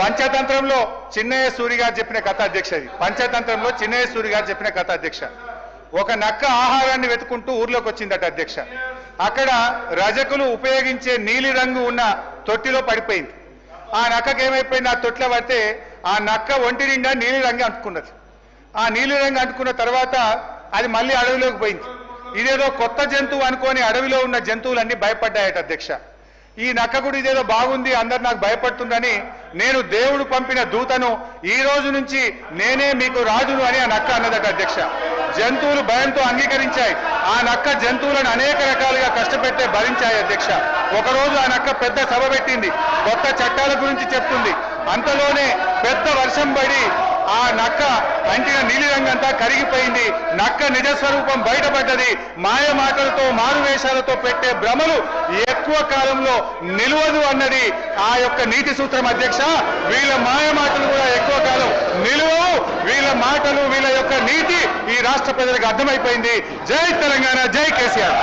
పంచతంత్రంలో చిన్నయ్య సూరి గారు చెప్పిన కథ అధ్యక్ష. ఇది పంచతంత్రంలో చిన్నయ్య సూరి గారు చెప్పిన కథ అధ్యక్ష. ఒక నక్క ఆహారాన్ని వెతుకుంటూ ఊర్లోకి వచ్చిందట అధ్యక్ష. అక్కడ రజకులు ఉపయోగించే నీలి రంగు ఉన్న తొట్టిలో పడిపోయింది. ఆ నక్కకి ఏమైపోయింది, ఆ తొట్టిలో పడితే ఆ నక్క ఒంటి నిండా నీలి రంగు అంటుకున్నది. ఆ నీలి రంగు అంటుకున్న తర్వాత అది మళ్ళీ అడవిలోకి పోయింది. ఇదేదో కొత్త జంతువు అనుకొని అడవిలో ఉన్న జంతువులన్నీ భయపడ్డాయట అధ్యక్ష. ఈ నక్క కూడా ఇదేదో బాగుంది, అందరు నాకు భయపడుతుందని నేను దేవుడు పంపిన దూతను, ఈ రోజు నుంచి నేనే మీకు రాజును అని ఆ నక్క అన్నదట అధ్యక్ష. జంతువులు భయంతో అంగీకరించాయి. ఆ నక్క జంతువులను అనేక రకాలుగా కష్టపెట్టే భరించాయి అధ్యక్ష. ఒకరోజు ఆ నక్క పెద్ద సభ పెట్టింది, కొత్త చట్టాల గురించి చెప్తుంది. అంతలోనే పెద్ద వర్షం పడి ఆ నక్క అంటిన నీలిరంగంతా కరిగిపోయింది. నక్క నిజస్వరూపం బయటపడ్డది. మాయ మాటలతో మారువేషాలతో పెట్టే భ్రమలు ఎక్కువ కాలంలో నిలవదు అన్నది ఆ యొక్క నీతి సూత్రం అధ్యక్ష. వీళ్ళ మాయ మాటలు కూడా ఎక్కువ కాలం నిలువవు. వీళ్ళ మాటలు, వీళ్ళ యొక్క నీతి ఈ రాష్ట్ర ప్రజలకు అర్థమైపోయింది. జై తెలంగాణ, జై కేసీఆర్.